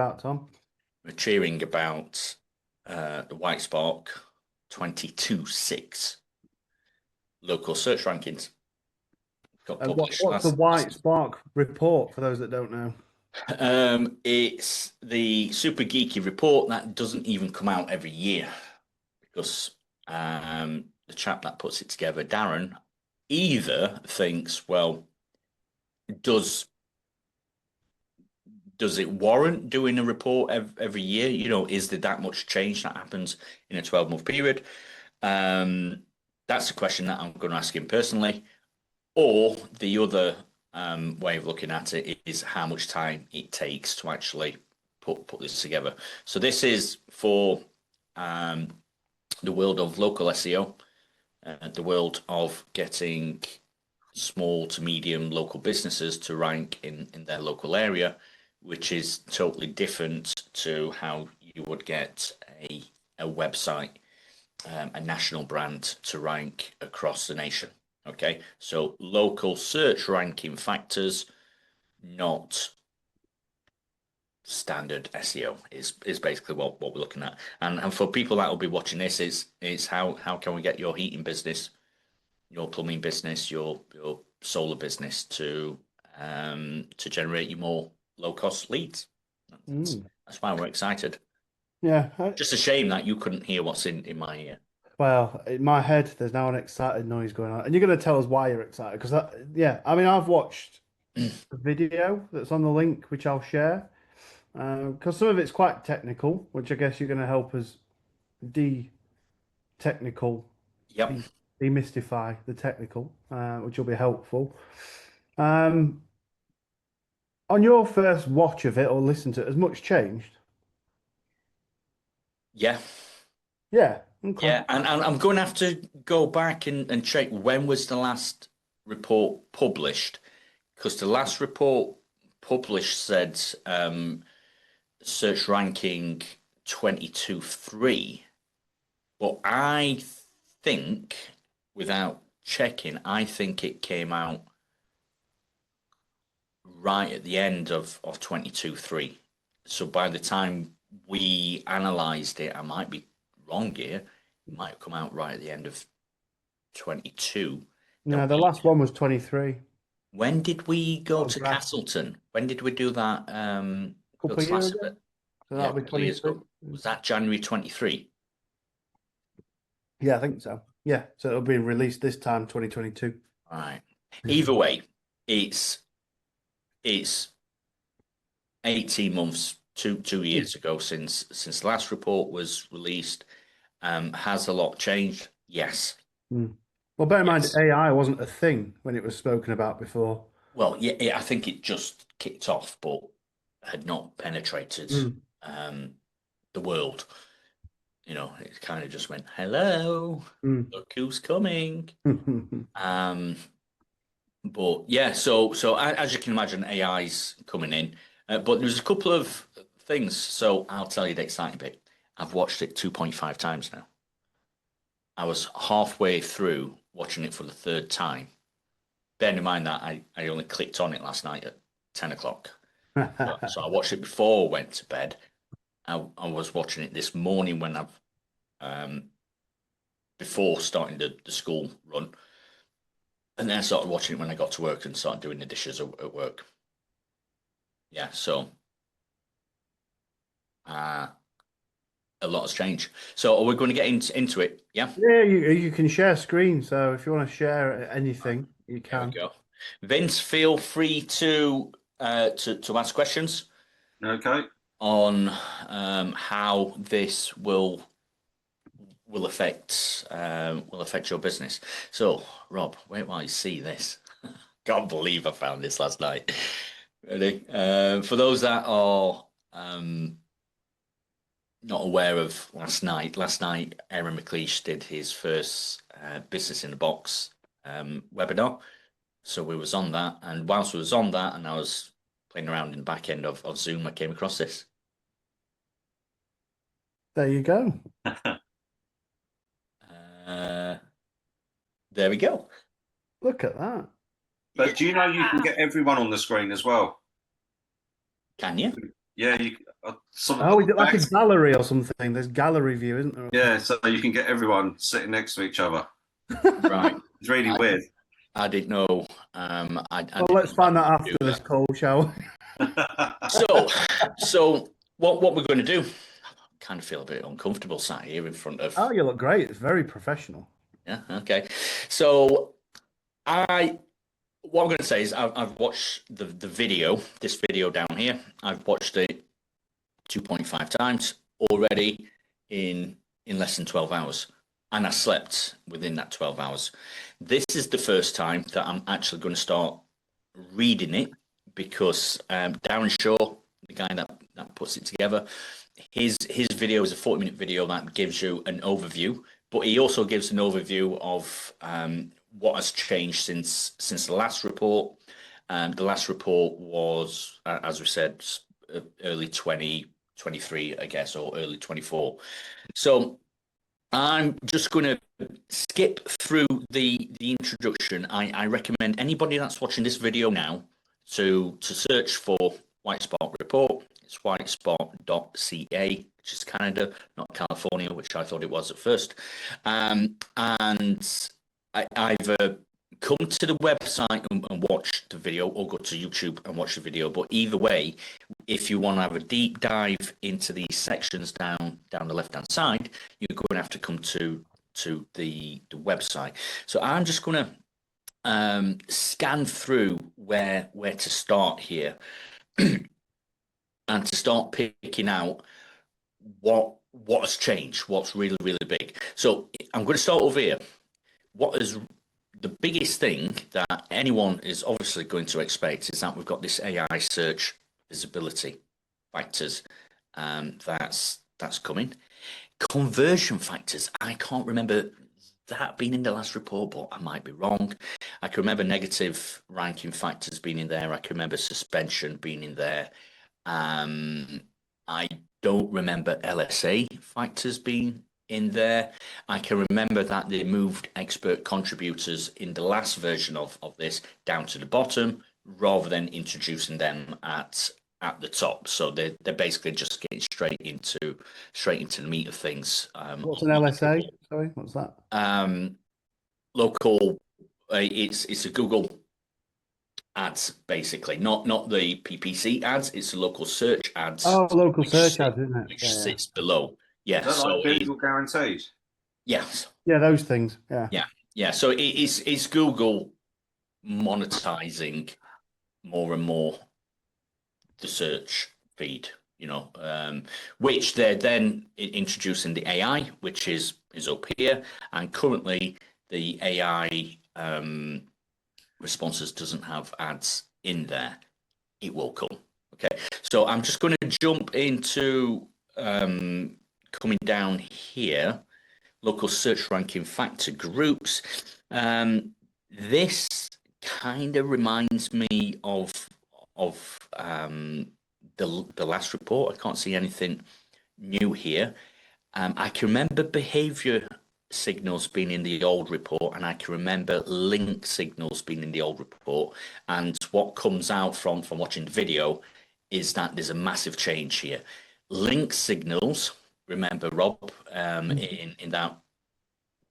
about, Tom? We're cheering about the WhiteSpark 22.6 local search rankings. Got published What's the last. WhiteSpark report for those that don't know? It's the super geeky report that doesn't even come out every year because the chap that puts it together, Darren, either thinks, well, does it warrant doing a report every year? You know, is there that much change that happens in a 12-month period? That's a question that I'm going to ask him personally. Or the other way of looking at it is how much time it takes to actually put this together. So this is for the world of local SEO, the world of getting small to medium local businesses to rank in their local area, which is totally different to how you would get a website, a national brand to rank across the nation. Okay, so local search ranking factors, not standard SEO, is basically what we're looking at. And for people that will be watching this, is how can we get your heating business, your plumbing business, your solar business to generate you more low cost leads. That's why we're excited. Yeah. Just a shame that you couldn't hear what's in my ear. Well, in my head, there's now an excited noise going on, and you're going to tell us why you're excited because yeah, I mean, I've watched the video that's on the link, which I'll share, because some of it's quite technical, which I guess you're going to help us de-technical, Yep. demystify the technical, which will be helpful. On your first watch of it or listen to it, has much changed? Yeah. Yeah. Okay. Yeah, and I'm going to have to go back and check when was the last report published, because the last report published said search ranking 22.3, but I think, without checking, I think it came out right at the end of 22.3. So by the time we analysed it, I might be wrong here, it might have come out right at the end of 22. No, the last one was 23. When did we go Oh, to right. Castleton? When did we do that? A Go couple to of years Lassiter? ago. So Yeah, that'll a be couple of years 23. ago. Was that January 23? Yeah, I think so. Yeah, so it'll be released this time, 2022. Right. Yeah. Either way, it's 18 months, two years ago since the last report was released. Has a lot changed? Yes. Well, bear in mind, Yes. AI wasn't a thing when it was spoken about before. Well, yeah, I think it just kicked off, but had not penetrated the world. You know, it kind of just went, "Hello, look who's coming." Um, but yeah, so as you can imagine, AI's coming in. But there's a couple of things. So I'll tell you the exciting bit. I've watched it 2.5 times now. I was halfway through watching it for the third time. Bearing in mind that I only clicked on it last night at 10 o'clock. So I watched it before I went to bed. I was watching it this morning when before starting the school run. And then I started watching it when I got to work and started doing the dishes at work. Yeah, so a lot has changed. So are we going to get into it? Yeah? Yeah, you can share screen. So if you want to share anything, you Here we can. go. Vince, feel free to ask questions Okay. on how this will affect your business. So, Rob, wait while you see this. Can't believe I found this last night. Ready? For those that are not aware of last night, Aaron McLeish did his first Business in a Box webinar. So we was on that, and whilst we was on that, and I was playing around in the back end of Zoom, I came across this. There you go. There we go. Look at that. But do you know you can get everyone on the screen as well? Can you? Yeah, some of Oh, is it like a bags. gallery or something? There's gallery view, isn't there? Yeah, so you can get everyone sitting next to each other. Right. It's really I, weird. I didn't know. I Well, didn't let's know that find that you could after do this that. call, shall we? So what we're going to do? I kind of feel a bit uncomfortable sat here in front of. Oh, you look great. It's very professional. Yeah. Okay. So I what I'm going to say is I've watched the video, this video down here. I've watched it 2.5 times already in less than 12 hours, and I slept within that 12 hours. This is the first time that I'm actually going to start reading it because Darren Shaw, the guy that puts it together, his video is a 40-minute video that gives you an overview, but he also gives an overview of what has changed since the last report. The last report was, as we said, early 2023, I guess, or early 24. So I'm just going to skip through the introduction. I recommend anybody that's watching this video now to search for WhiteSpark report. It's whitespark.ca, which is Canada, not California, which I thought it was at first. And I've come to the website and watch the video, or go to YouTube and watch the video. But either way, if you want to have a deep dive into these sections down the left-hand side, you're going to have to come to the website. So I'm just going to scan through where to start here, and to start picking out what has changed, what's really, really big. So I'm going to start over here. What is the biggest thing that anyone is obviously going to expect is that we've got this AI search visibility factors that's coming. Conversion factors, I can't remember that being in the last report, but I might be wrong. I can remember negative ranking factors being in there. I can remember suspension being in there. I don't remember LSA factors being in there. I can remember that they moved expert contributors in the last version of this down to the bottom rather than introducing them at the top. So they're basically just getting straight into the meat of things. What's an LSA? Sorry, what's that? Local, it's a Google ads, basically, not the PPC ads. It's the local search ads. Oh, local search ads, isn't it? Which sits below. Yeah. Is that like Google Guaranteed? Yes. Yeah, those things. Yeah. Yeah. So it's Google monetizing more and more the search feed, which they're then introducing the AI, which is up here, and currently the AI responses doesn't have ads in there. It will come. Okay, so I'm just going to jump into coming down here, local search ranking factor groups. This kind of reminds me of the last report. I can't see anything new here. I can remember behavior signals being in the old report, and I can remember link signals being in the old report. And what comes out from watching the video is that there's a massive change here. Link signals, remember, Rob, in that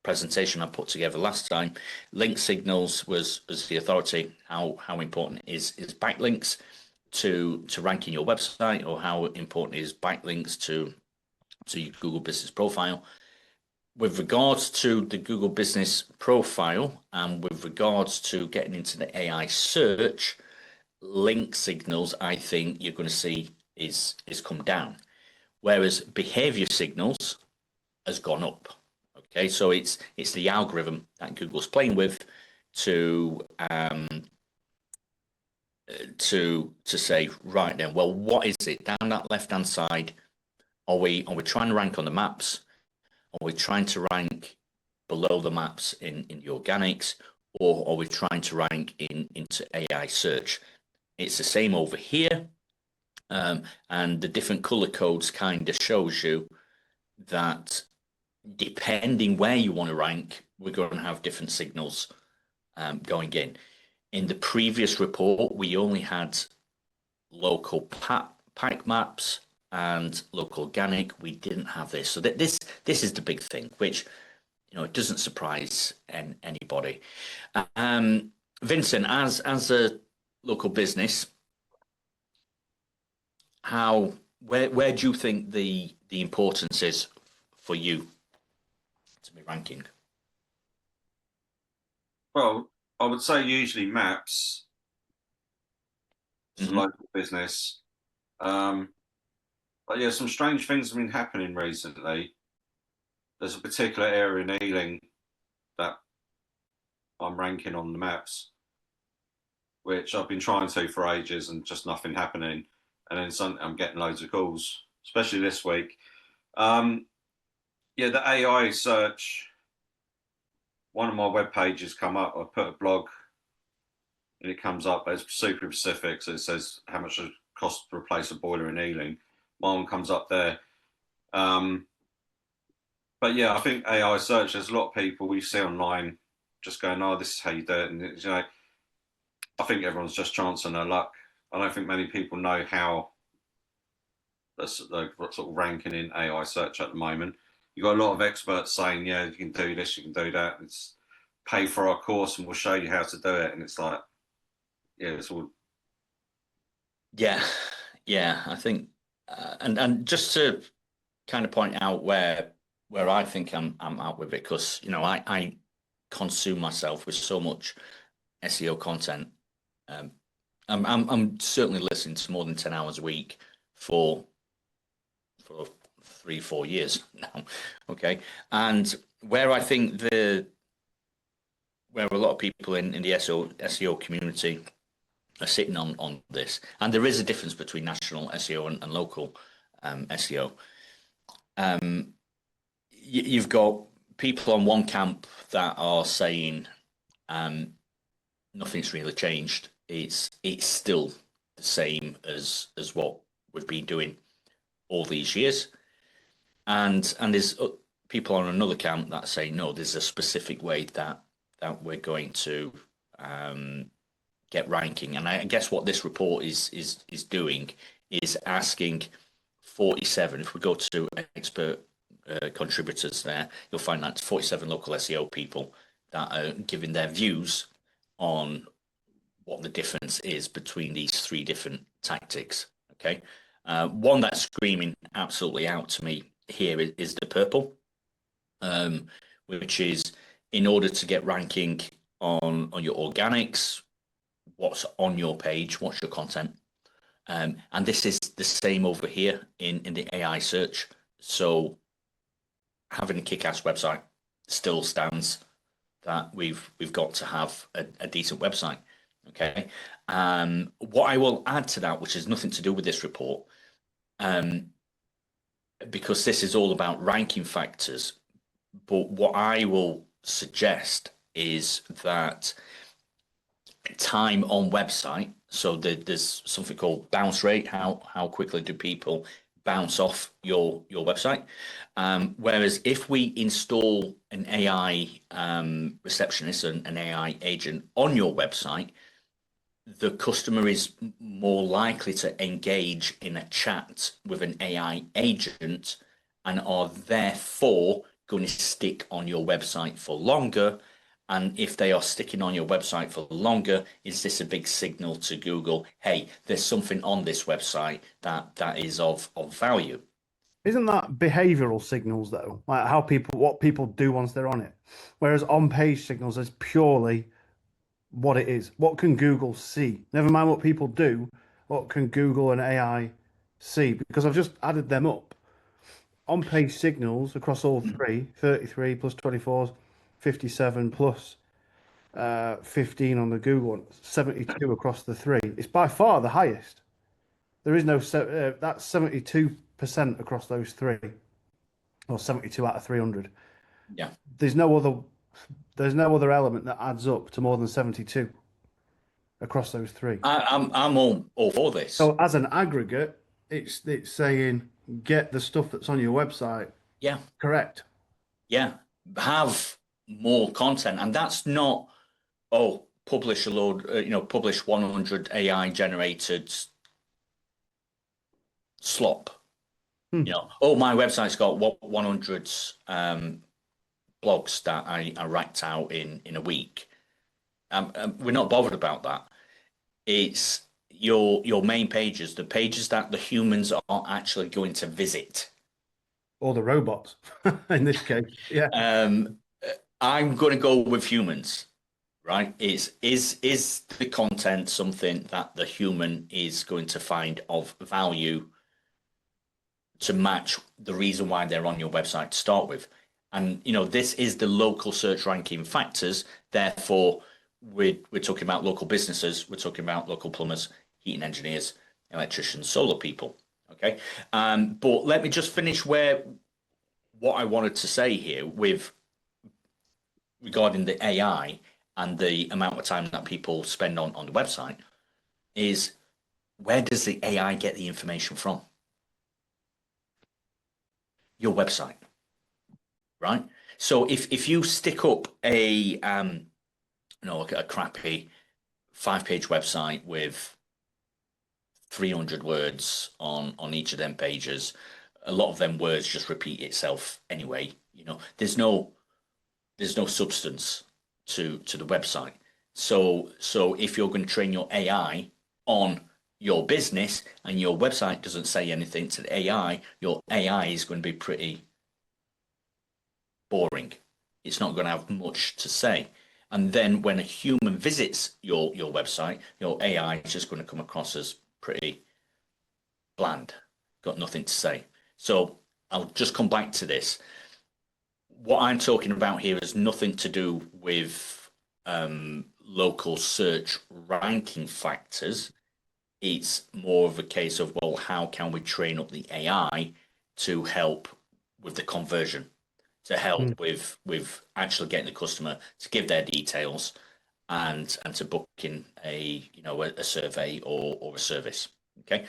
presentation I put together last time, link signals was the authority, how important is backlinks to ranking your website, or how important is backlinks to your Google Business Profile. With regards to the Google Business Profile, and with regards to getting into the AI search, link signals, I think you're going to see is come down, whereas behavior signals has gone up. Okay, so it's the algorithm that Google's playing with to say, right then, well, what is it down that left hand side? Are we trying to rank on the maps? Are we trying to rank below the maps in the organics, or are we trying to rank into AI search? It's the same over here, and the different color codes kind of shows you that depending where you want to rank, we're going to have different signals going in. In the previous report, we only had local Pike maps and local organic, we didn't have this. So this is the big thing, which, you know, it doesn't surprise anybody. Vincent, as a local business, where do you think the importance is for you to be ranking? Well, I would say usually maps as a local business. But yeah, some strange things have been happening recently. There's a particular area in Ealing that I'm ranking on the maps, which I've been trying to for ages and just nothing happening. And then I'm getting loads of calls, especially this week. Yeah, the AI search, one of my web pages come up. I put a blog and it comes up, but it's super specific. So it says how much it costs to replace a boiler in Ealing. My one comes up there. But yeah, I think AI search, there's a lot of people we see online just going, oh, this is how you do it. And it's, you know, I think everyone's just chancing their luck. I don't think many people know how that's the sort of ranking in AI search at the moment. You've got a lot of experts saying, yeah, you can do this, you can do that. It's pay for our course and we'll show you how to do it. And it's like, yeah, it's all. Yeah, I think, and just to kind of point out where I think I'm out with it, because, you know, I consume myself with so much SEO content. I'm certainly listening to more than 10 hours a week for 3-4 years now. Okay, and where I think where a lot of people in the SEO community are sitting on this, and there is a difference between national SEO and local SEO. You've got people on one camp that are saying nothing's really changed. It's still the same as what we've been doing all these years, and there's people on another camp that say no, there's a specific way that we're going to get ranking. And I guess what this report is doing is asking 47. If we go to expert contributors there, you'll find that 47 local SEO people that are giving their views on what the difference is between these three different tactics. Okay, one that's screaming absolutely out to me here is the purple, which is, in order to get ranking on your organics, what's on your page, what's your content, and this is the same over here in the AI search. So having a kick-ass website still stands that we've got to have a decent website. Okay, what I will add to that, which has nothing to do with this report, because this is all about ranking factors, but what I will suggest is that time on website, so there's something called bounce rate, how quickly do people bounce off your website, whereas if we install an AI receptionist and an AI agent on your website, the customer is more likely to engage in a chat with an AI agent and are therefore going to stick on your website for longer. And if they are sticking on your website for longer, is this a big signal to Google, hey, there's something on this website that is of value? Isn't that behavioral signals though? Like what people do once they're on it. Whereas on-page signals is purely what it is. What can Google see? Never mind what people do. What can Google and AI see? Because I've just added them up. On-page signals across all three, 33 plus 24, 57 plus 15 on the Google one, 72 across the three. It's by far the highest. There is no, that's 72% across those three, or 72 out of 300. Yeah. There's no other element that adds up to more than 72 across those three. I'm all for this. So as an aggregate, it's saying get the stuff that's on your website. Yeah. Correct. Yeah. Have more content, and that's not publish a load, publish 100 AI generated slop. You know, oh, my website's got 100 blogs that I racked out in a week. We're not bothered about that. It's your main pages, the pages that the humans are actually going to visit. Or the robots, in this case. Yeah. I'm going to go with humans, right? Is the content something that the human is going to find of value to match the reason why they're on your website to start with? And you know, this is the local search ranking factors. Therefore, we're talking about local businesses. We're talking about local plumbers, heating engineers, electricians, solar people. Okay, but let me just finish what I wanted to say here with regarding the AI and the amount of time that people spend on the website is, where does the AI get the information from? Your website, right? So if you stick up a a crappy 5-page website with 300 words on each of them pages, a lot of them words just repeat itself anyway. You know, there's no substance to the website. So if you're going to train your AI on your business and your website doesn't say anything to the AI, your AI is going to be pretty boring. It's not going to have much to say. And then when a human visits your website, your AI is just going to come across as pretty bland, got nothing to say. So I'll just come back to this. What I'm talking about here is nothing to do with local search ranking factors. It's more of a case of, well, how can we train up the AI to help with the conversion, to help with actually getting the customer to give their details and to book in a survey or a service. Okay.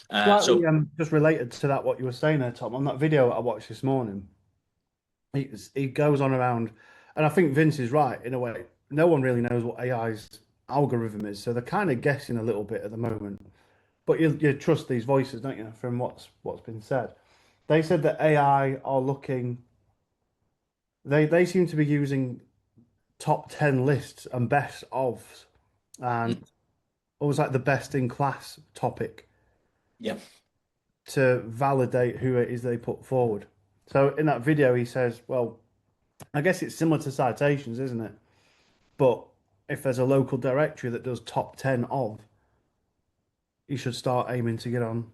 Slightly just related to that, what you were saying there, Tom, on that video I watched this morning, he goes on around, and I think Vince is right in a way. No one really knows what AI's algorithm is, so they're kind of guessing a little bit at the moment. But you trust these voices, don't you, from what's been said? They said that AI are looking. They seem to be using top 10 lists and best ofs, and always like the best in class topic. Yeah. To validate who it is they put forward. So in that video, he says, well, I guess it's similar to citations, isn't it? But if there's a local directory that does top 10 of, you should start aiming to get on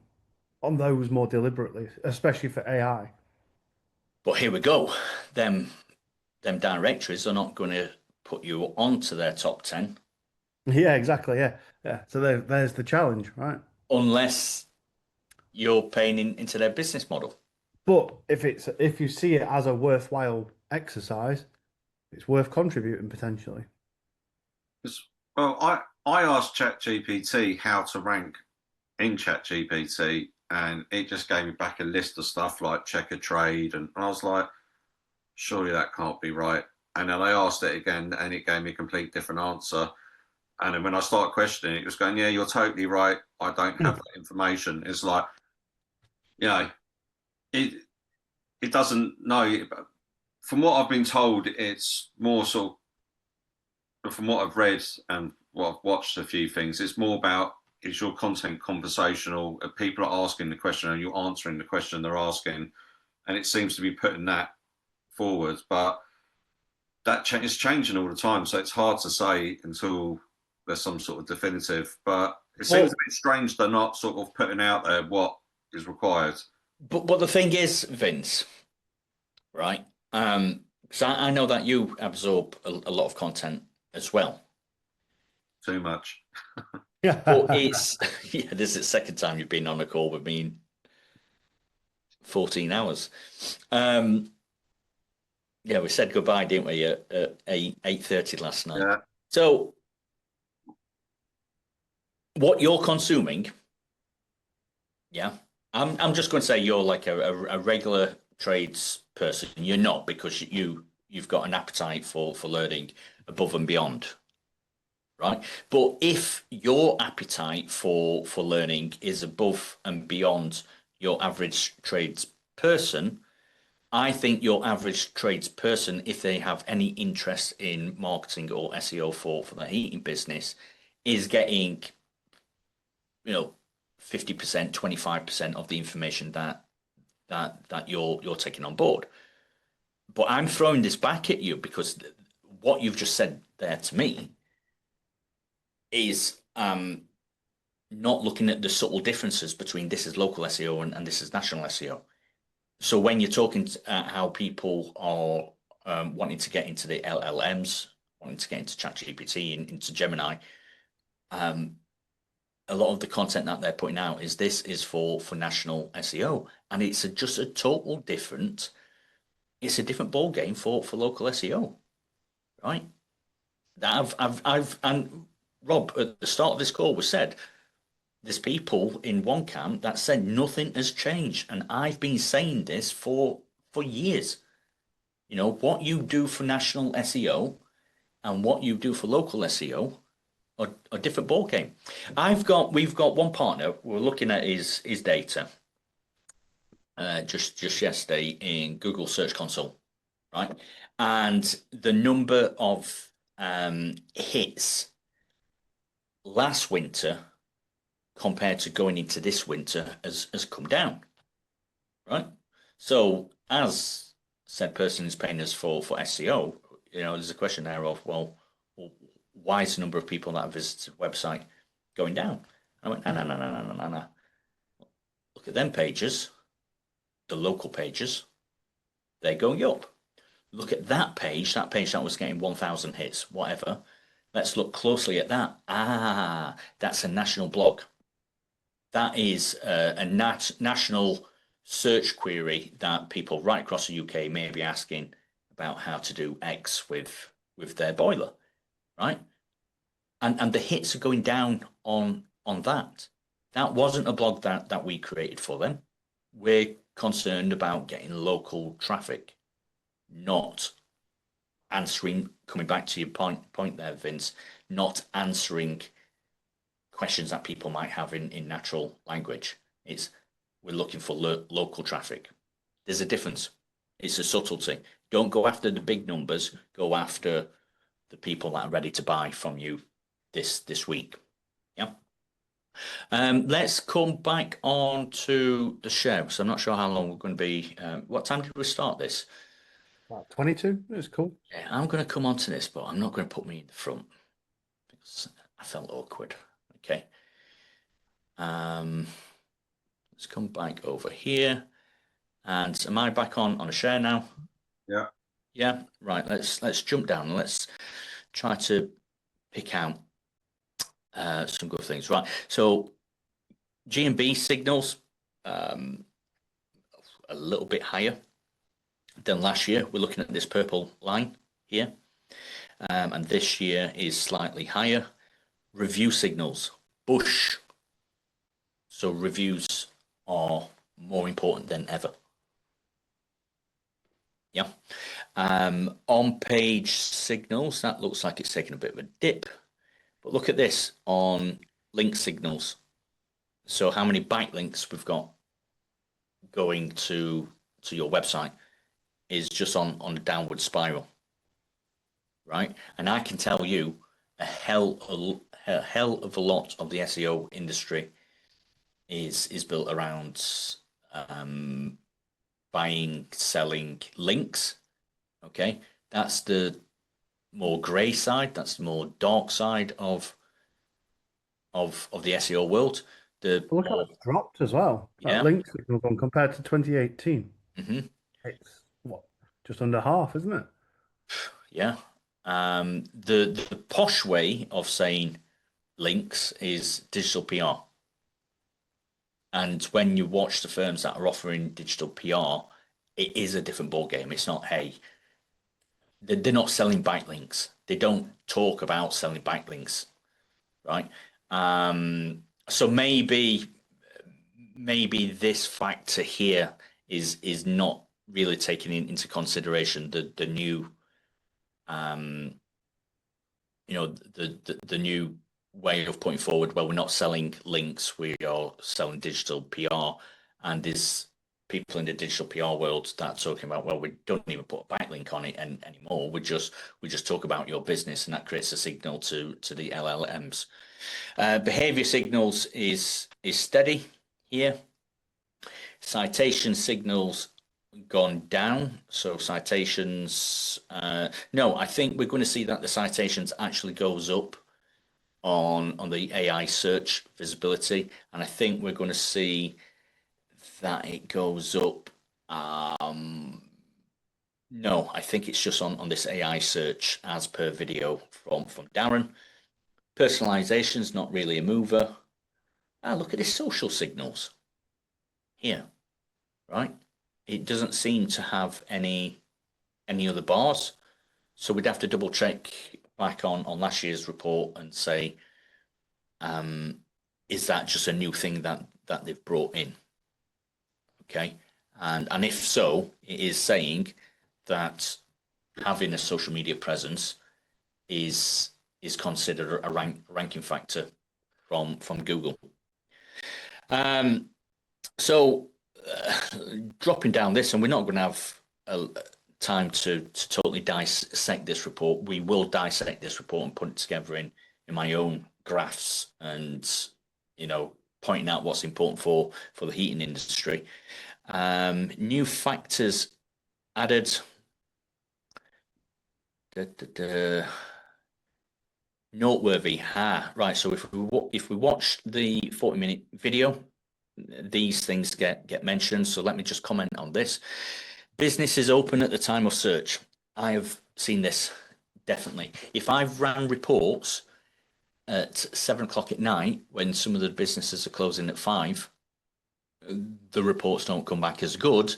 those more deliberately, especially for AI. But here we go. Them directories are not going to put you onto their top 10. Yeah, exactly. Yeah. So there's the challenge, right? Unless you're paying into their business model. But if you see it as a worthwhile exercise, it's worth contributing potentially. Well, I asked ChatGPT how to rank in ChatGPT, and it just gave me back a list of stuff like check a trade, and I was like, surely that can't be right. And then I asked it again, and it gave me a complete different answer. And then when I started questioning it, it was going, yeah, you're totally right. I don't have that information. It's like, it doesn't know. From what I've been told, it's more sort of, from what I've read and what I've watched a few things, it's more about, is your content conversational? People are asking the question and you're answering the question they're asking. And it seems to be putting that forward. But that is changing all the time. So it's hard to say until there's some sort of definitive. But it seems a bit strange they're not sort of putting out there what is required. But the thing is, Vince, right? Because I know that you absorb a lot of content as well. Too much. Yeah. But this is the second time you've been on a call with me in 14 hours. Yeah, we said goodbye, didn't we, at 8:30 last night? Yeah. So what you're consuming, I'm just going to say you're like a regular trades person. You're not, because you've got an appetite for learning above and beyond, right? But if your appetite for learning is above and beyond your average tradesperson. I think your average tradesperson, if they have any interest in marketing or SEO for their heating business, is getting, 50%, 25% of the information that you're taking on board. But I'm throwing this back at you because what you've just said there to me is not looking at the subtle differences between this is local SEO and this is national SEO. So when you're talking how people are wanting to get into the LLMs, wanting to get into ChatGPT and into Gemini, a lot of the content that they're putting out is this is for national SEO, and it's just a total different. It's a different ball game for local SEO, right? That I've and Rob at the start of this call was said. There's people in one camp that said nothing has changed, and I've been saying this for years. What you do for national SEO and what you do for local SEO are a different ball game. We've got one partner. We're looking at his data just yesterday in Google Search Console, right? And the number of hits last winter compared to going into this winter has come down, right? So as said person is paying us for SEO, there's a question there of, well, why is the number of people that have visited the website going down? I went, no. Look at them pages, the local pages, they're going up. Look at that page that was getting 1,000 hits, whatever. Let's look closely at that. That's a national blog. That is a national search query that people right across the UK may be asking about how to do X with their boiler, right? And the hits are going down on that. That wasn't a blog that we created for them. We're concerned about getting local traffic, not answering, coming back to your point there, Vince, not answering questions that people might have in natural language. We're looking for local traffic. There's a difference. It's a subtlety. Don't go after the big numbers. Go after the people that are ready to buy from you this week. Yeah. Let's come back on to the share. So I'm not sure how long we're going to be. What time did we start this? About 22. It's cool. Yeah, I'm going to come on to this, but I'm not going to put me in the front because I felt awkward. Okay. Let's come back over here. And am I back on a share now? Yeah. Yeah. Right. Let's jump down and let's try to pick out some good things. Right. So G&B signals a little bit higher than last year. We're looking at this purple line here. And this year is slightly higher. Review signals, Bush. So reviews are more important than ever. Yeah. On page signals, that looks like it's taking a bit of a dip. But look at this on link signals. So how many backlinks we've got going to your website is just on a downward spiral, right? And I can tell you a hell of a lot of the SEO industry is built around buying, selling links. Okay, that's the more grey side. That's the more dark side of the SEO world. Look how it's dropped as well. Yeah. That link signal gone compared to 2018. Mm-hmm. It's just under half, isn't it? Yeah. The posh way of saying links is digital PR. And when you watch the firms that are offering digital PR, it is a different ballgame. It's not, hey, they're not selling backlinks. They don't talk about selling backlinks, right? So maybe this factor here is not really taking into consideration the new, the new way of putting forward. Well, we're not selling links. We are selling digital PR, And there's people in the digital PR world that are talking about, well, we don't even put a backlink on it anymore. We just talk about your business, and that creates a signal to the LLMs. Behavior signals is steady here. Citation signals gone down. So citations, no, I think we're going to see that the citations actually goes up on the AI search visibility, and I think we're going to see that it goes up. No, I think it's just on this AI search as per video from Darren. Personalization is not really a mover. Look at his social signals here, right? It doesn't seem to have any other bars. So we'd have to double check back on last year's report and say, is that just a new thing that they've brought in? Okay, and if so, it is saying that having a social media presence is considered a ranking factor from Google. So dropping down this, and we're not going to have time to totally dissect this report. We will dissect this report and put it together in my own graphs, and pointing out what's important for the heating industry. New factors added. Noteworthy. Right. So if we watch the 40-minute video, these things get mentioned. So let me just comment on this. Business is open at the time of search. I have seen this, definitely. If I've ran reports at 7 o'clock at night when some of the businesses are closing at 5, the reports don't come back as good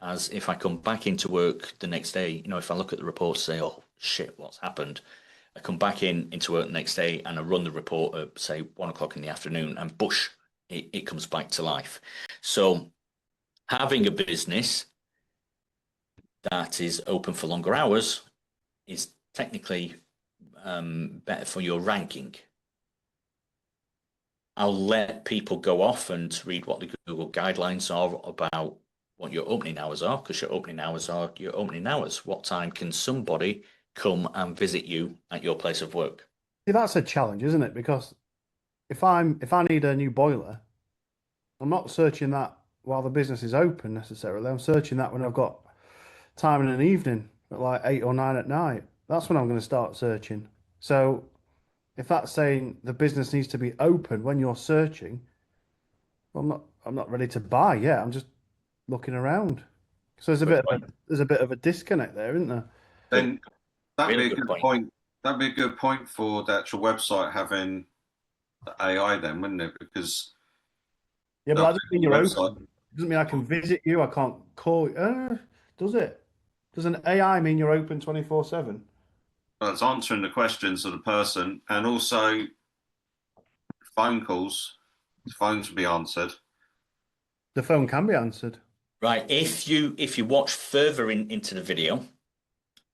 as if I come back into work the next day. If I look at the report and say, oh shit, what's happened? I come back into work the next day and I run the report at, say, 1 o'clock in the afternoon, and bush, it comes back to life. So having a business that is open for longer hours is technically better for your ranking. I'll let people go off and read what the Google guidelines are about what your opening hours are, because your opening hours are your opening hours. What time can somebody come and visit you at your place of work? See, that's a challenge, isn't it? Because if I need a new boiler, I'm not searching that while the business is open necessarily. I'm searching that when I've got time in an evening at like 8 or 9 at night. That's when I'm going to start searching. So if that's saying the business needs to be open when you're searching, well, I'm not ready to buy yet. I'm just looking around. So there's a bit of a disconnect there, isn't there? Then that'd Really be a good good point. That'd be a good point for the actual website having the AI then, wouldn't it? Because yeah, but that doesn't mean you're website. open. It doesn't mean I can visit you. I can't call you. Does it? Does an AI mean you're open 24/7? Well, it's answering the questions of the person, and also phone calls. The phones will be answered. The phone can be answered. Right. If you watch further into the video,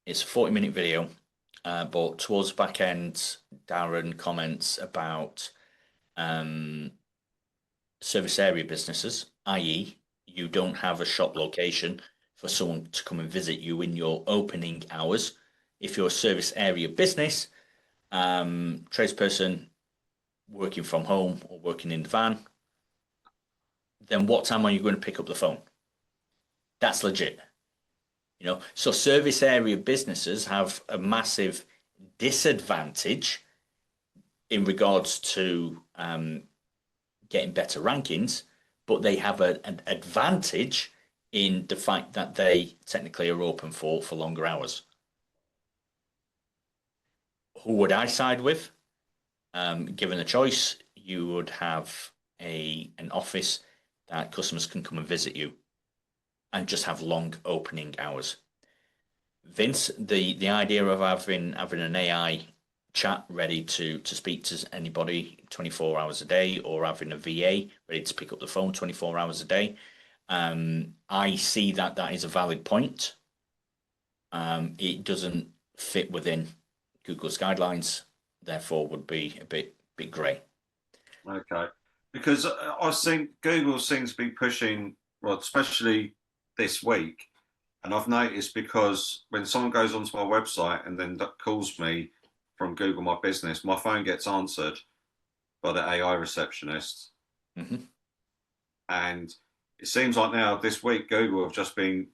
it's a 40-minute video, but towards the back end, Darren comments about service area businesses, i.e., you don't have a shop location for someone to come and visit you in your opening hours. If you're a service area business, tradesperson working from home or working in the van, then what time are you going to pick up the phone? That's legit. So service area businesses have a massive disadvantage in regards to getting better rankings, but they have an advantage in the fact that they technically are open for longer hours. Who would I side with? Given a choice, you would have an office that customers can come and visit you and just have long opening hours. Vince, the idea of having an AI chat ready to speak to anybody 24 hours a day, or having a VA ready to pick up the phone 24 hours a day, I see that is a valid point. It doesn't fit within Google's guidelines, therefore would be a bit grey. Okay, because I think Google seems to be pushing, well, especially this week. And I've noticed because when someone goes onto my website and then calls me from Google My Business, my phone gets answered by the AI receptionist. Mm-hmm. And it seems like now this week, Google have just been,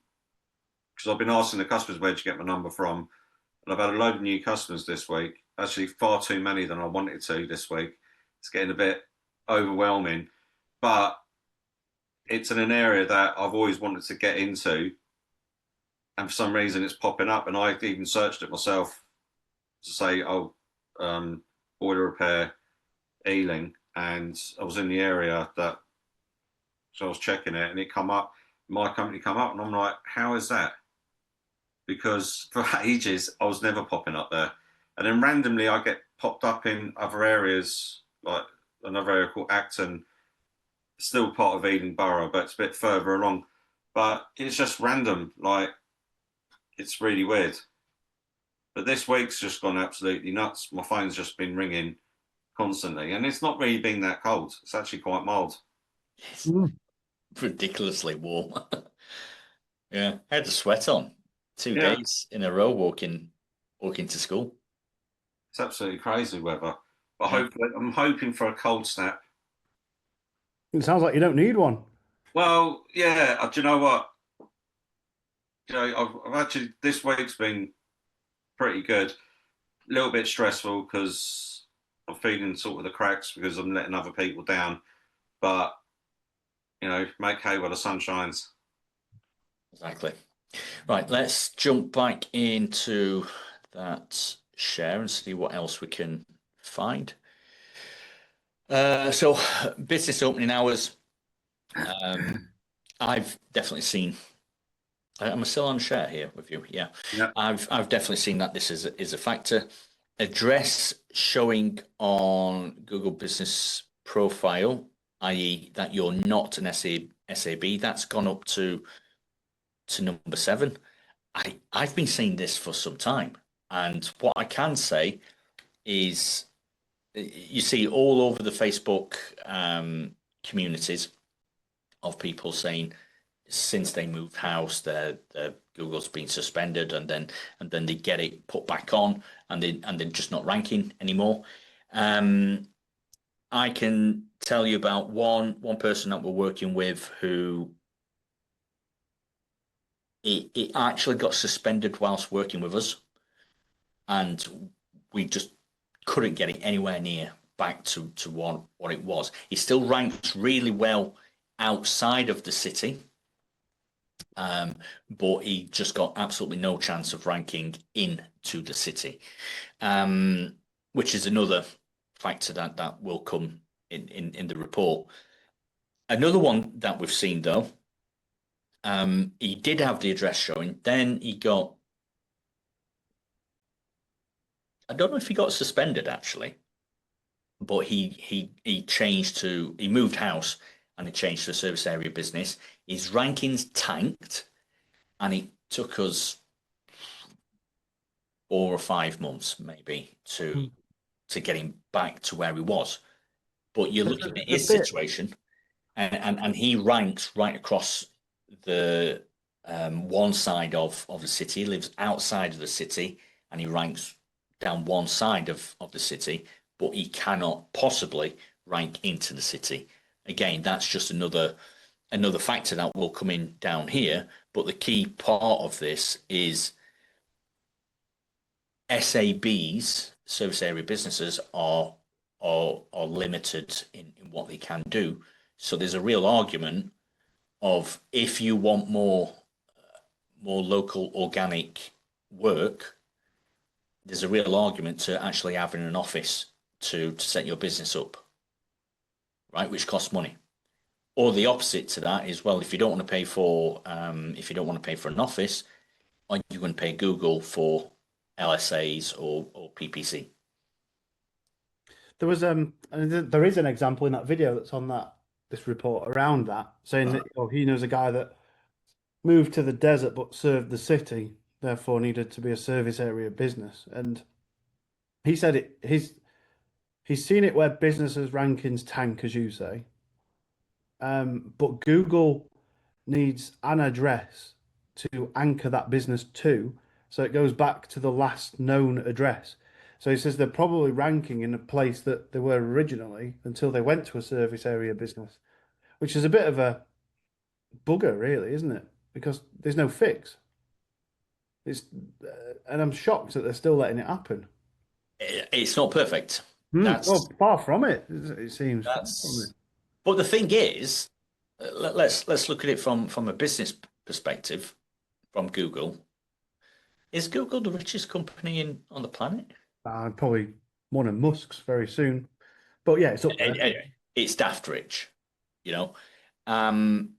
because I've been asking the customers, where'd you get my number from? And I've had a load of new customers this week, actually far too many than I wanted to this week. It's getting a bit overwhelming, but it's in an area that I've always wanted to get into. And for some reason it's popping up. And I even searched it myself to say, oh, boiler repair, Ealing. And I was in the area that, so I was checking it and it come up, my company come up and I'm like, how is that? Because for ages I was never popping up there. And then randomly I get popped up in other areas, like another area called Acton, still part of Ealing Borough, but it's a bit further along. But it's just random, like it's really weird. But this week's just gone absolutely nuts. My phone's just been ringing constantly, and it's not really been that cold. It's actually quite mild. It's ridiculously warm. Yeah, I had the sweat on 2 days in a row walking to school. It's absolutely crazy weather. But Yeah. hopefully, I'm hoping for a cold snap. It sounds like you don't need one. Well, yeah. Do you know what? You know, I've actually this week's been pretty good. A little bit stressful because I'm feeling sort of the cracks because I'm letting other people down. But you know, make hay while the sun shines. Exactly. Right, let's jump back into that share and see what else we can find. So business opening hours. I've definitely seen. I'm still on share here with you. Yeah, Yeah. I've definitely seen that this is a factor. Address showing on Google Business Profile, i.e., that you're not an SAB, that's gone up to number 7. I've been seeing this for some time, and what I can say is you see all over the Facebook communities of people saying since they moved house, their Google's been suspended, and then they get it put back on, and they're just not ranking anymore. I can tell you about one person that we're working with who it actually got suspended whilst working with us, and we just couldn't get it anywhere near back to what it was. He still ranks really well outside of the city, but he just got absolutely no chance of ranking into the city, which is another factor that will come in the report. Another one that we've seen though, he did have the address showing, then he got, I don't know if he got suspended actually, but he changed to, he moved house and he changed to a service area business. His rankings tanked, and it took us 4 or 5 months maybe to get him back to where he was. But you're looking at his situation, and he ranks right across the one side of the city. He lives outside of the city, and he ranks down one side of the city, but he cannot possibly rank into the city. Again, that's just another factor that will come in down here. But the key part of this is SABs, service area businesses, are limited in what they can do. So there's a real argument of, if you want more local organic work, there's a real argument to actually having an office to set your business up, right? Which costs money. Or the opposite to that is, well, if you don't want to pay for an office, are you going to pay Google for LSAs or PPC? There was there is an example in that video that's on this report around that, saying that he knows a guy that moved to the desert but served the city, therefore needed to be a service area business. And he said he's seen it where businesses rankings tank, as you say, but Google needs an address to anchor that business to, so it goes back to the last known address. So he says they're probably ranking in a place that they were originally until they went to a service area business, which is a bit of a bugger, really, isn't it? Because there's no fix. It's and I'm shocked that they're still letting it happen. It's not perfect. Well, far from it. It seems far from it. That's. But the thing is, let's look at it from a business perspective. From Google, is Google the richest company on the planet? Probably one of Musk's very soon. But yeah, it's up there. Anyway, it's daft rich, you know. Um,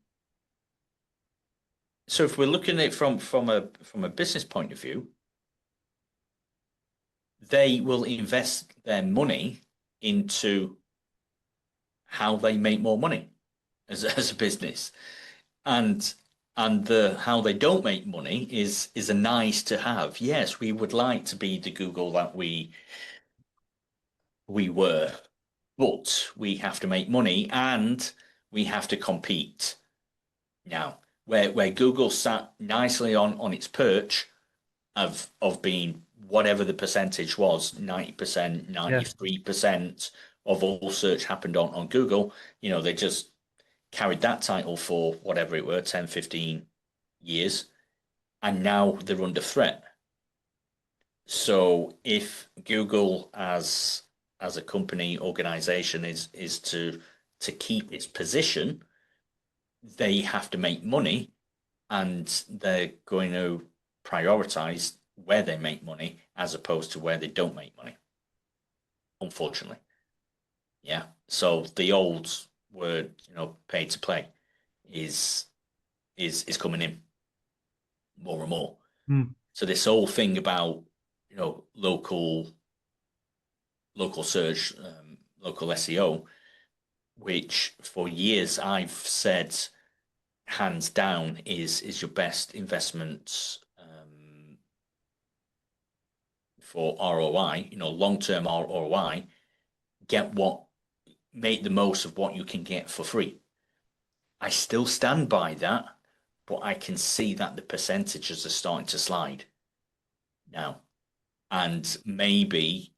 so if we're looking at it from a business point of view, they will invest their money into how they make more money as a business, and the how they don't make money is a nice to have. Yes, we would like to be the Google that we were, but we have to make money and we have to compete. Now, where Google sat nicely on its perch of being whatever the percentage was, 90%, 93% of all search happened on Google, they just carried that title for whatever it were, 10, 15 years, and now they're under threat. So if Google as a company organization is to keep its position, they have to make money, and they're going to prioritize where they make money as opposed to where they don't make money, unfortunately. Yeah. So the old word, pay to play is coming in more and more. So this whole thing about local search, local SEO, which for years I've said hands down is your best investment for ROI, long-term ROI. Make the most of what you can get for free. I still stand by that, but I can see that the percentages are starting to slide now. And maybe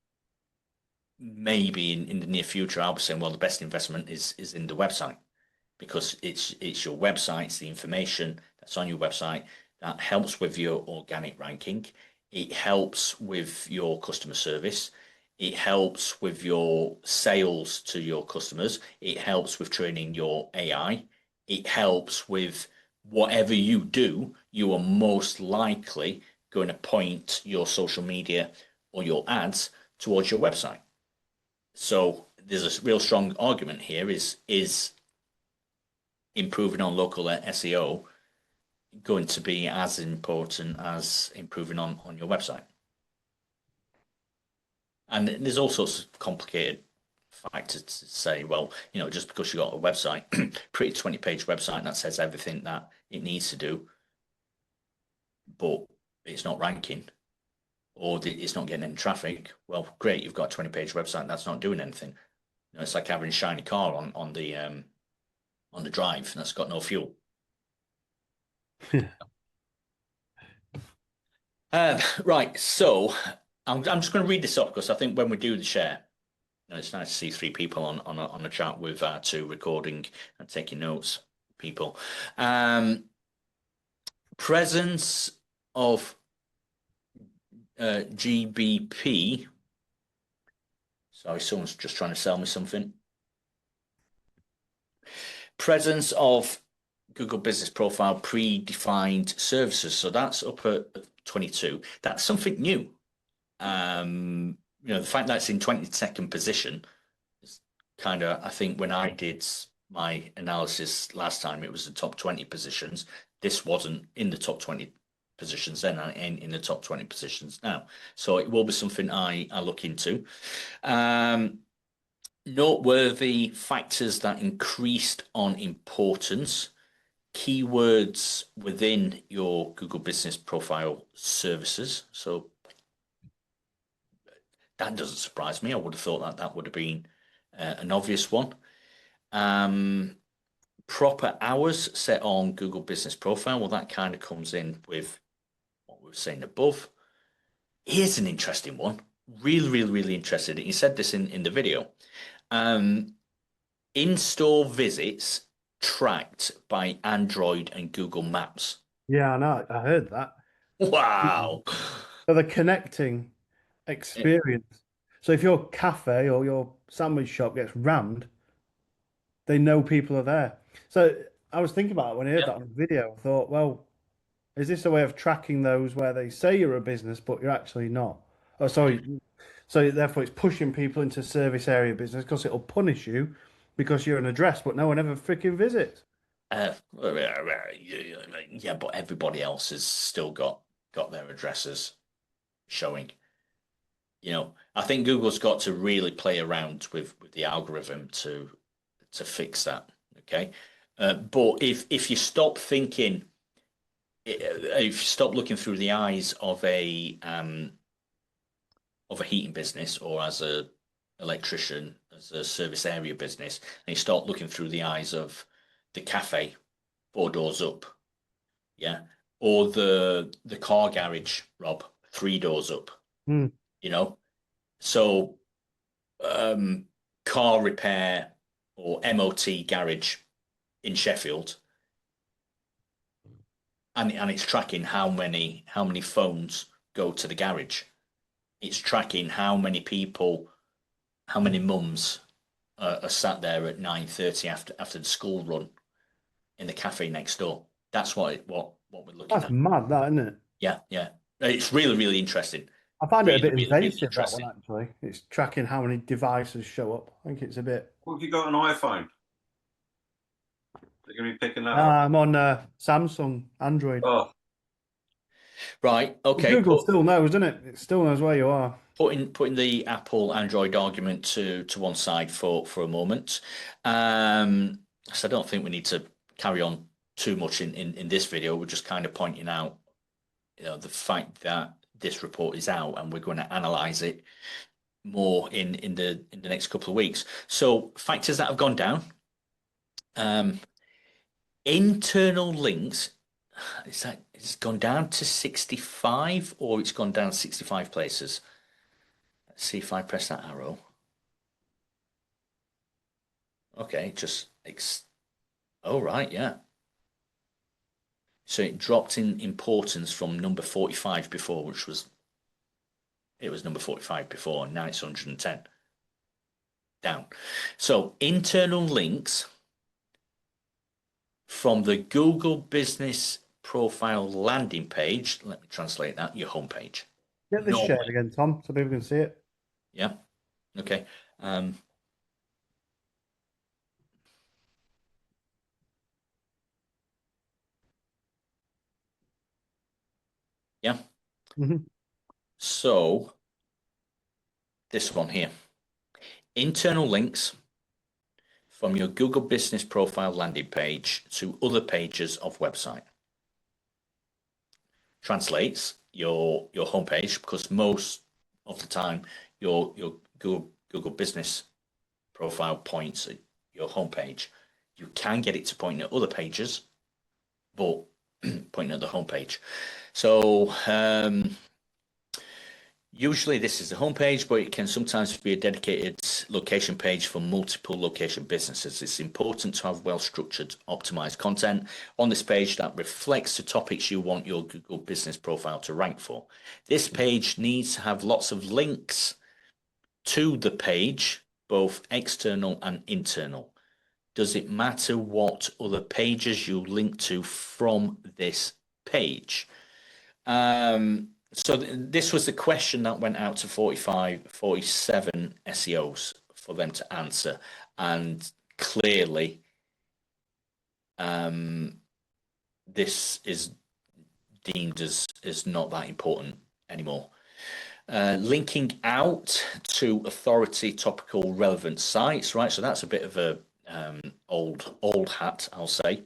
in the near future, I'll be saying, well, the best investment is in the website, because it's your website, it's the information that's on your website that helps with your organic ranking. It helps with your customer service. It helps with your sales to your customers. It helps with training your AI. It helps with whatever you do. You are most likely going to point your social media or your ads towards your website. So there's a real strong argument here. Is improving on local SEO going to be as important as improving on your website? And there's all sorts of complicated factors to say, well, just because you got a website, pretty 20-page website that says everything that it needs to do, but it's not ranking or it's not getting any traffic, well, great, you've got a 20-page website that's not doing anything. It's like having a shiny car on the drive that's got no fuel. Right, so I'm just going to read this off, because I think when we do the share, it's nice to see 3 people on a chat with 2 recording and taking notes people. Presence of GBP. Sorry, someone's just trying to sell me something. Presence of Google Business Profile predefined services. So that's up at 22. That's something new. The fact that it's in 22nd position is kind of, I think when I did my analysis last time, it was the top 20 positions. This wasn't in the top 20 positions then, and in the top 20 positions now. So it will be something I look into. Noteworthy factors that increased on importance. Keywords within your Google Business Profile services. So that doesn't surprise me. I would have thought that would have been an obvious one. Proper hours set on Google Business Profile. Well, that kind of comes in with what we were saying above. Here's an interesting one. Really, really, really interested. You said this in the video. In-store visits tracked by Android and Google Maps. Yeah, I know. I heard that. Wow. So the connecting experience. So if your cafe or your sandwich shop gets rammed, they know people are there. So I was thinking about it when I heard that on the video. I thought, well, is this a way of tracking those where they say you're a business, but you're actually not? Oh, sorry. So therefore, it's pushing people into service area business because it'll punish you because you're an address, but no one ever freaking visits. Yeah, but everybody else has still got their addresses showing. I think Google's got to really play around with the algorithm to fix that. Okay, but if you stop thinking, if you stop looking through the eyes of a heating business or as a electrician, as a service area business, and you start looking through the eyes of the cafe 4 doors up, yeah, or the car garage, Rob, 3 doors up, Mm. So car repair or MOT garage in Sheffield, and it's tracking how many phones go to the garage. It's tracking how many people, how many mums are sat there at 9:30 after the school run in the cafe next door. That's what we're looking That's at. mad, that, isn't it? Yeah, yeah. It's really, really interesting. I find it a Really, bit really, really invasive, that one, interesting. actually. It's tracking how many devices show up. I think it's a bit. What have you got an iPhone? They're going to be picking that up. I'm on Samsung, Android. Oh, Right. But Okay. Google still knows, doesn't it? It still knows where you are. Putting the Apple Android argument to one side for a moment. So I don't think we need to carry on too much in this video. We're just kind of pointing out, the fact that this report is out and we're going to analyze it more in the next couple of weeks. So factors that have gone down. Internal links. It's gone down to 65 or it's gone down 65 places. Let's see if I press that arrow. Okay, oh, right, yeah. So it dropped in importance from number 45 before, it was number 45 before, and now it's 110. Down. So internal links from the Google Business Profile landing page, let me translate that, your homepage. Get this shared again, Tom, so people can see it. Yeah. Okay. Yeah. So this one here, internal links from your Google Business Profile landing page to other pages of website. Translates your homepage, because most of the time your Google Business Profile points at your homepage. You can get it to point at other pages, but pointing at the homepage. So usually this is the homepage, but it can sometimes be a dedicated location page for multiple location businesses. It's important to have well-structured, optimized content on this page that reflects the topics you want your Google Business Profile to rank for. This page needs to have lots of links to the page, both external and internal. Does it matter what other pages you link to from this page? So this was the question that went out to 47 SEOs for them to answer. And clearly, this is deemed as not that important anymore. Linking out to authority, topical, relevant sites, right? So that's a bit of a old hat, I'll say,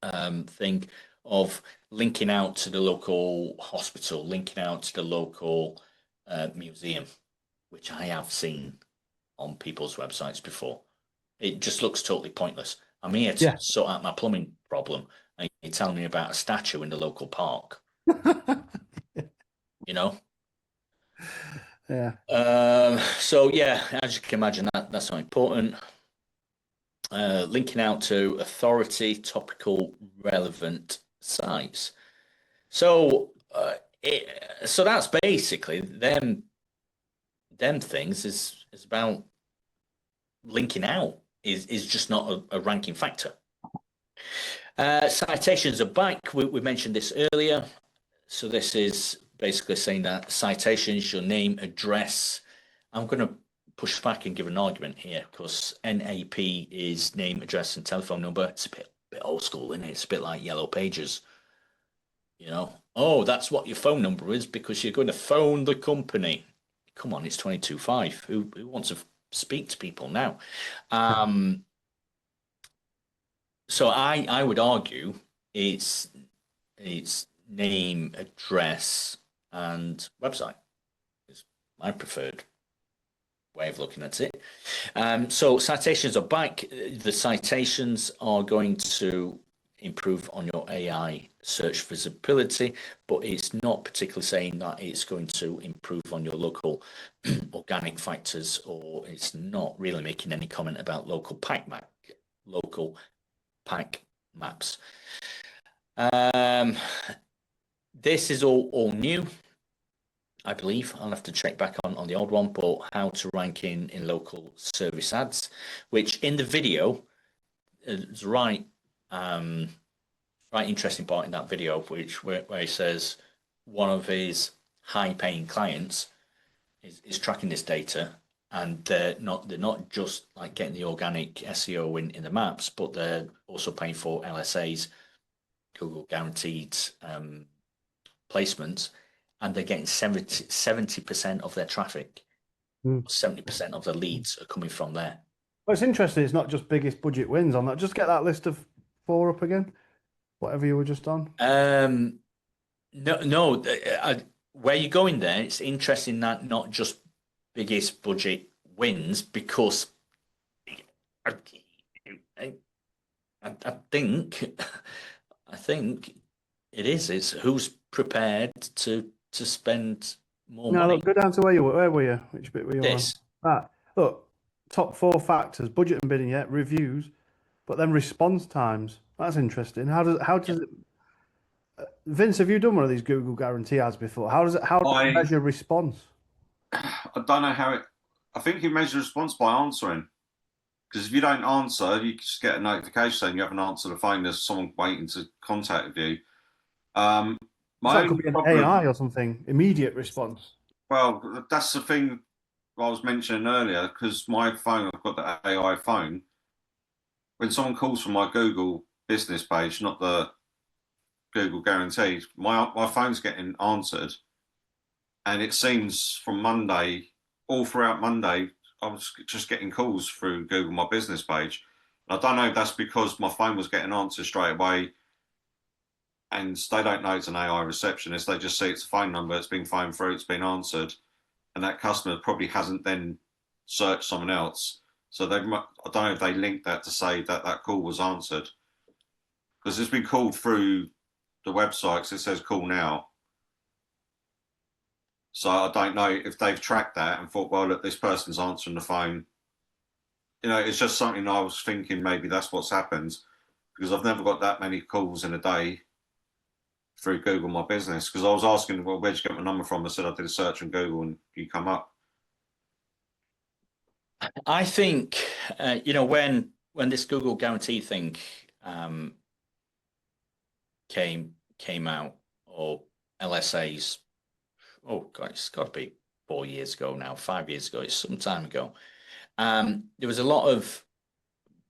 thing of linking out to the local hospital, linking out to the local museum, which I have seen on people's websites before. It just looks totally pointless. I'm here to sort out my plumbing problem, and you're telling me about a statue in the local park. You know? Yeah. So yeah, as you can imagine, that's not important. Linking out to authority, topical, relevant sites. So so that's basically them things is about linking out is just not a ranking factor. Citations are back. We mentioned this earlier. So this is basically saying that citations, your name, address. I'm going to push back and give an argument here because NAP is name, address, and telephone number. It's a bit old school, isn't it? It's a bit like Yellow Pages. You know, oh, that's what your phone number is because you're going to phone the company. Come on, it's 22.5. Who wants to speak to people now? So I would argue it's name, address, and website is my preferred way of looking at it. So citations are back. The citations are going to improve on your AI search visibility, but it's not particularly saying that it's going to improve on your local organic factors, or it's not really making any comment about local pack maps. This is all new, I believe. I'll have to check back on the old one, but how to rank in local service ads, which in the video is right interesting part in that video, where he says one of his high-paying clients is tracking this data, and they're not just like getting the organic SEO in the maps, but they're also paying for LSAs, Google guaranteed placements, and they're getting 70% of their traffic. 70% of the leads are coming from there. Well, it's interesting. It's not just biggest budget wins on that. Just get that list of 4 up again. Whatever you were just on. No. Where you're going there, it's interesting that not just biggest budget wins, because I think it is. It's who's prepared to spend more money. Look, go down to where were you? Which bit were you on? Look, top 4 factors: budget and bidding, reviews, but then response times. That's interesting. How does it? Vince, have you done one of these Google guarantee ads before? How does it measure response? I don't know how it. I think you measure response by answering. Because if you don't answer, you just get a notification saying you haven't answered the phone. There's someone waiting to contact you. That could be an AI or something. Immediate response. Well, that's the thing I was mentioning earlier. Because my phone, I've got the AI phone. When someone calls from my Google business page, not the Google guarantee, my phone's getting answered, and it seems from Monday, all throughout Monday, I was just getting calls through Google My Business page. I don't know if that's because my phone was getting answered straight away, and they don't know it's an AI receptionist. They just see it's a phone number, it's been phoned through, it's been answered, and that customer probably hasn't then searched someone else. So I don't know if they linked that to say that call was answered, because it's been called through the website, because it says call now. So I don't know if they've tracked that and thought, well, look, this person's answering the phone. You know, it's just something I was thinking maybe that's what's happened, because I've never got that many calls in a day through Google My Business. Because I was asking, well, where'd you get my number from? I said I did a search on Google and you come up. I think, when this Google guarantee thing came out, or LSAs, oh God, it's got to be 4 years ago now, 5 years ago, it's some time ago. There was a lot of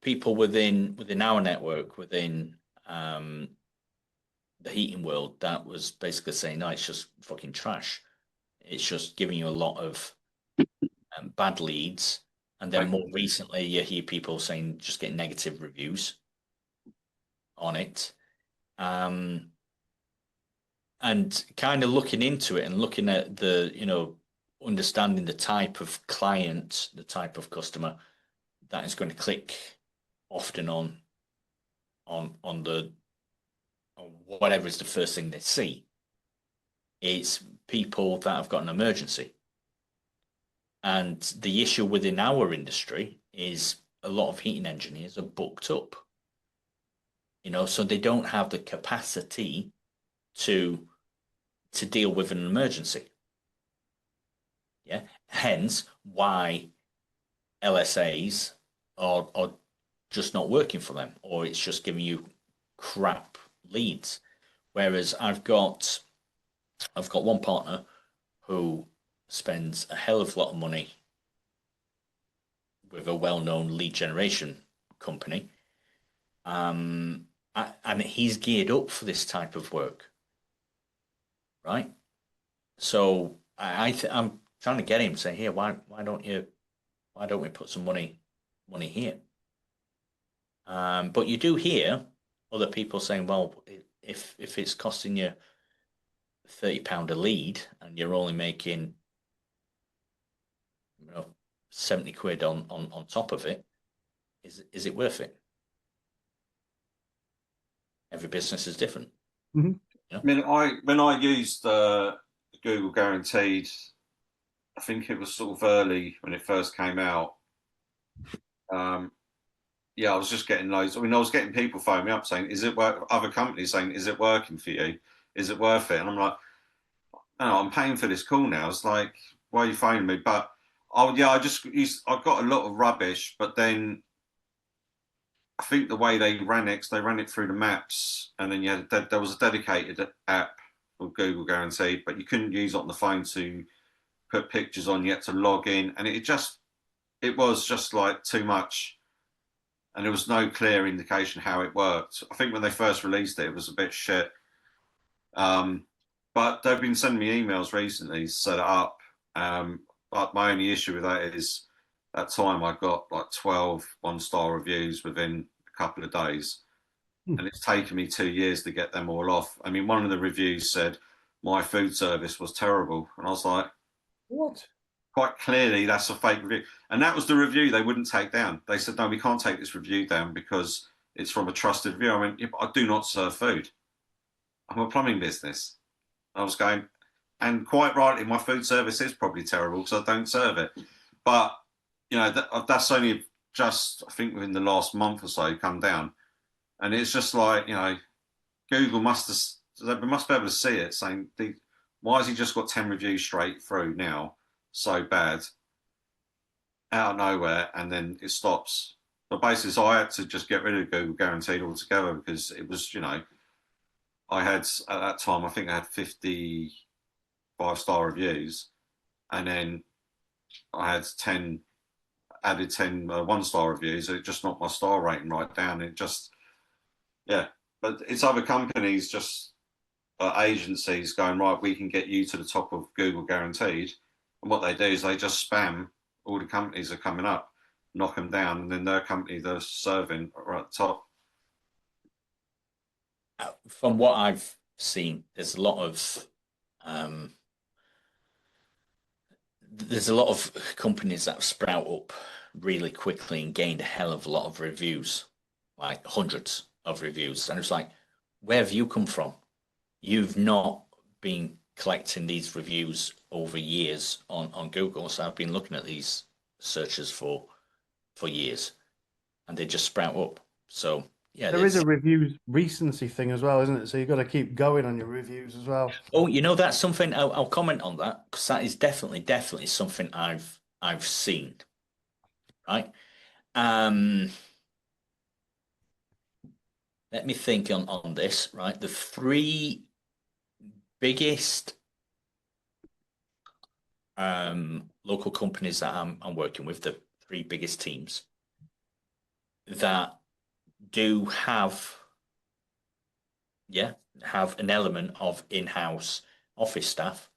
people within our network, within the heating world, that was basically saying, no, it's just fucking trash. It's just giving you a lot of bad leads. And then more recently, you hear people saying just get negative reviews on it. And kind of looking into it and looking at the, understanding the type of client, the type of customer that is going to click often on on the on whatever is the first thing they see. It's people that have got an emergency. And the issue within our industry is a lot of heating engineers are booked up. So they don't have the capacity to deal with an emergency. Yeah. Hence why LSAs are just not working for them, or it's just giving you crap leads. Whereas I've got one partner who spends a hell of a lot of money with a well-known lead generation company, and he's geared up for this type of work, right? So I'm trying to get him to say, here, why don't we put some money here? But you do hear other people saying, well, if it's costing you £30 a lead and you're only making 70 quid on top of it, is it worth it? Every business is different. Mm-hmm. I mean, when I used Google Guaranteed, I think it was sort of early when it first came out. Yeah, I was just getting loads. I mean, I was getting people phoning me up saying, "Is it work?" Other companies saying, "Is it working for you? Is it worth it?" And I'm like, "No, I'm paying for this call now." It's like, why are you phoning me? But I got a lot of rubbish. But then I think the way they ran it through the maps, and then there was a dedicated app for Google Guaranteed, but you couldn't use it on the phone to put pictures on. You had to log in, and it was just like too much. And there was no clear indication how it worked. I think when they first released it, it was a bit shit. But they've been sending me emails recently to set it up. But my only issue with that is that time I got like 12 one-star reviews within a couple of days. And it's taken me 2 years to get them all off. I mean, one of the reviews said my food service was terrible. And I was like, what? Quite clearly that's a fake review. And that was the review they wouldn't take down. They said, no, we can't take this review down because it's from a trusted review. I went, yeah, but I do not serve food. I'm a plumbing business. I was going, and quite rightly, my food service is probably terrible because I don't serve it. But, that's only just, I think, within the last month or so come down. And it's just like, Google they must be able to see it saying, why has he just got 10 reviews straight through now? So bad out of nowhere, and then it stops. But basically, so I had to just get rid of Google Guaranteed altogether because it was, I had at that time, I think I had 50 5-star reviews, and then I had 10 added 10 one-star reviews. It just knocked my star rating right down. It just, yeah. But it's other companies, just agencies going, right, we can get you to the top of Google Guaranteed. And what they do is they just spam all the companies that are coming up, knock them down, and then their company they're serving are at the top. From what I've seen, there's a lot of companies that sprout up really quickly and gained a hell of a lot of reviews, like hundreds of reviews. And it's like, where have you come from? You've not been collecting these reviews over years on Google. So I've been looking at these searches for years, and they just sprout up. So yeah, there is a reviews recency thing as well, isn't it? So you've got to keep going on your reviews as well. Oh, that's something I'll comment on that, because that is definitely something I've seen. Right. Let me think on this. Right, the three biggest local companies that I'm working with, the three biggest teams that do have an element of in-house office staff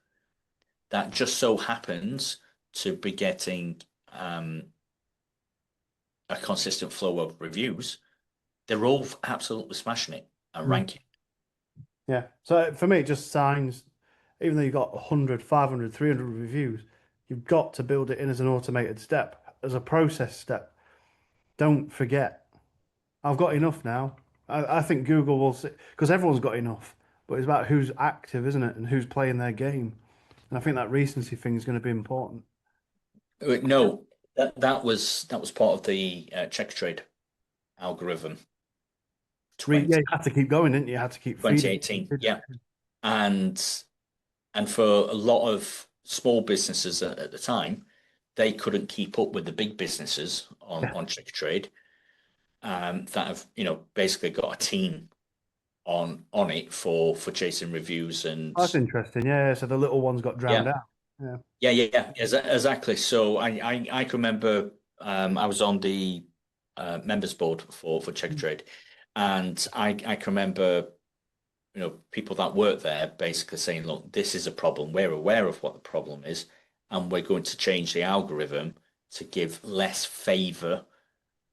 that just so happens to be getting a consistent flow of reviews. They're all absolutely smashing it and ranking. Yeah. So for me, it just signs, even though you've got 100, 500, 300 reviews, you've got to build it in as an automated step, as a process step. Don't forget, I've got enough now. I think Google will see because everyone's got enough, but it's about who's active, isn't it, and who's playing their game. And I think that recency thing is going to be important. No, that was part of the check trade algorithm Yeah, 20, you had to keep going, didn't you? You had to keep feeding. 2018. Yeah. And for a lot of small businesses at the time, they couldn't keep up with the big businesses Yeah, on check trade, that have, basically got a team on it for chasing reviews and that's interesting. Yeah, so the little ones got drowned yeah. out. Yeah. Yeah, exactly. So I can remember, I was on the members board for Check Trade, and I can remember, people that work there basically saying, look, this is a problem. We're aware of what the problem is, and we're going to change the algorithm to give less favor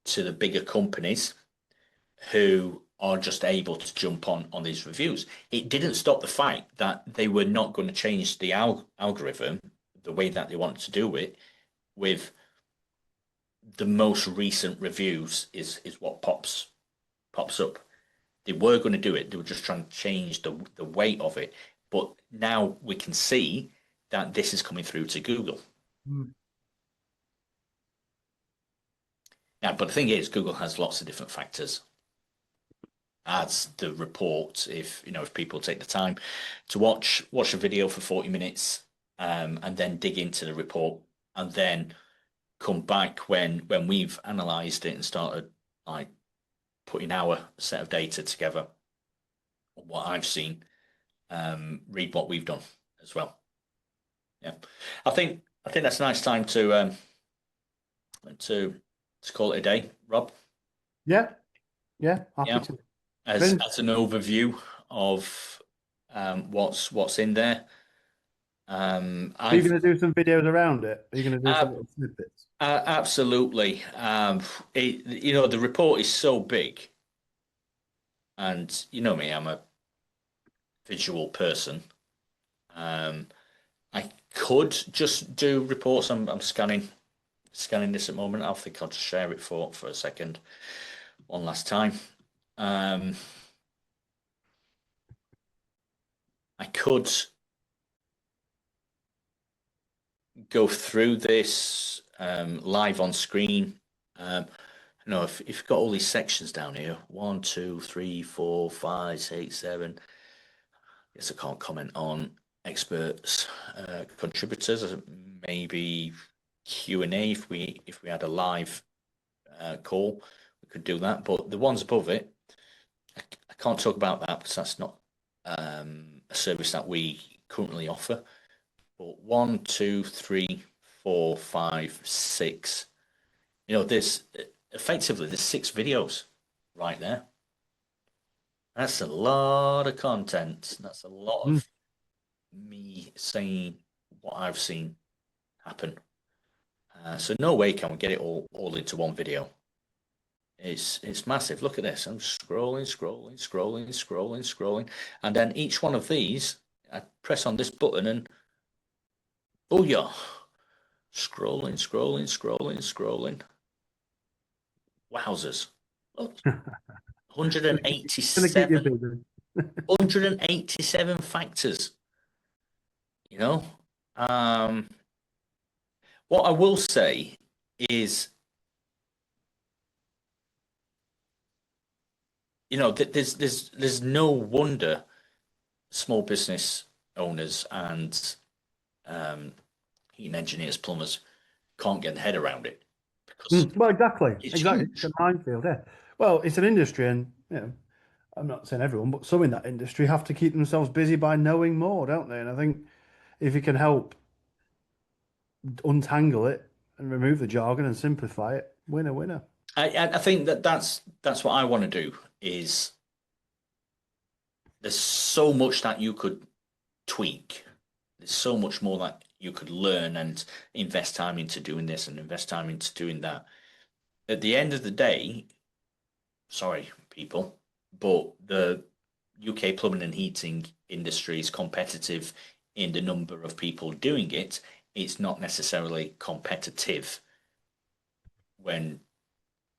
to the bigger companies who are just able to jump on these reviews. It didn't stop the fact that they were not going to change the algorithm the way that they wanted to do it with the most recent reviews is what pops up. They were going to do it. They were just trying to change the weight of it. But now we can see that this is coming through to Google. Mm. Now, but the thing is, Google has lots of different factors. As the report, if people take the time to watch a video for 40 minutes, and then dig into the report, and then come back when we've analysed it and started like putting our set of data together, what I've seen, read what we've done as well. Yeah, I think that's a nice time to call it a day, Rob. Yeah, yeah, happy Yeah, to. as Been, an overview of what's in there. are you I've going to do some videos around it? Are you going to do some uh, little snippets? absolutely. The report is so big, and you know me, I'm a visual person. Um, I could just do reports. I'm scanning this at the moment. I think I'll just share it for a second, one last time. Um, I could go through this live on screen. If you've got all these sections down here, 1, 2, 3, 4, 5, 6, 7. Yes, I can't comment on experts, contributors. Maybe Q&A if we had a live call, we could do that. But the ones above it, I can't talk about that because that's not a service that we currently offer. But 1, 2, 3, 4, 5, 6. There's effectively there's 6 videos right there. That's a lot of content. That's a lot Mm. of me saying what I've seen happen. So no way can we get it all into one video. It's massive. Look at this. I'm scrolling, and then each one of these, I press on this button and booyah! Scrolling. Wowzers! Look, Gonna keep you 187, busy. 187 factors. You know, um, what I will say is, there's no wonder small business owners and heating engineers, plumbers can't get their head around it because Well, exactly. it's Exactly. It's huge. a minefield, yeah. Well, it's an industry, and I'm not saying everyone, but some in that industry have to keep themselves busy by knowing more, don't they? And I think if you can help untangle it and remove the jargon and simplify it, winner, winner. I think that's what I want to do. Is there's so much that you could tweak. There's so much more that you could learn and invest time into doing this and invest time into doing that. At the end of the day, sorry, people, but the UK plumbing and heating industry is competitive in the number of people doing it. It's not necessarily competitive when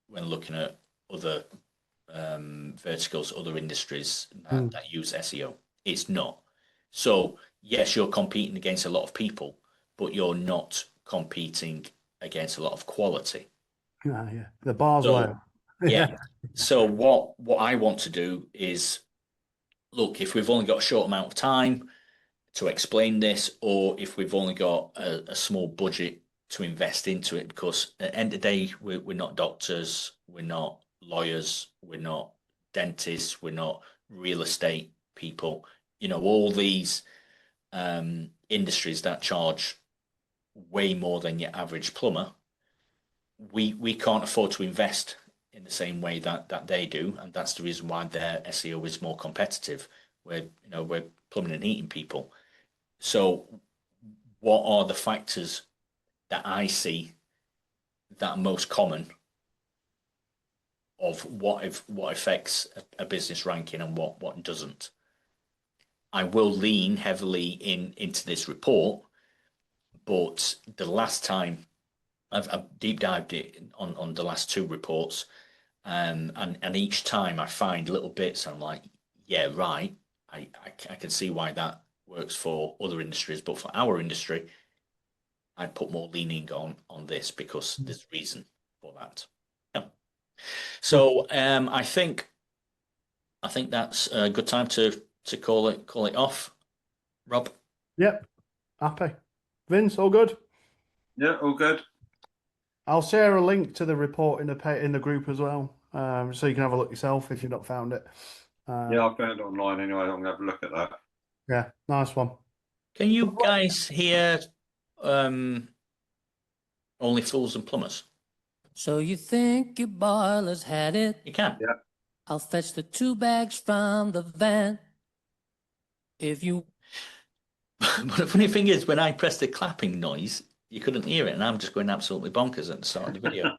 looking at other verticals, other industries that use SEO. It's not. So yes, you're competing against a lot of people, but you're not competing against a lot of quality. Yeah, the bar's So low. yeah. So what I want to do is look, if we've only got a short amount of time to explain this, or if we've only got a small budget to invest into it, because at the end of the day, we're not doctors, we're not lawyers, we're not dentists, we're not real estate people. You know, all these industries that charge way more than your average plumber, we can't afford to invest in the same way that they do, and that's the reason why their SEO is more competitive. We're plumbing and heating people. So, what are the factors that I see that are most common of what affects a business ranking and what doesn't? I will lean heavily into this report, but the last time I've deep dived it on the last two reports, and each time I find little bits, and I'm like, yeah, right. I can see why that works for other industries, but for our industry, I'd put more leaning on this because there's a reason for that. Yeah. So I think that's a good time to call it off. Rob. Yep, happy. Vince, all good? Yeah, all good. I'll share a link to the report in the group as well, so you can have a look yourself if you've not found it. Yeah, I found it online anyway. I'm gonna have a look at that. Yeah, nice one. Can you guys hear Only Fools and Plumbers? So you think your boiler's had it? You can. Yeah. I'll fetch the 2 bags from the van. If you... But the funny thing is, when I pressed the clapping noise, you couldn't hear it, and I'm just going absolutely bonkers at the start of the video.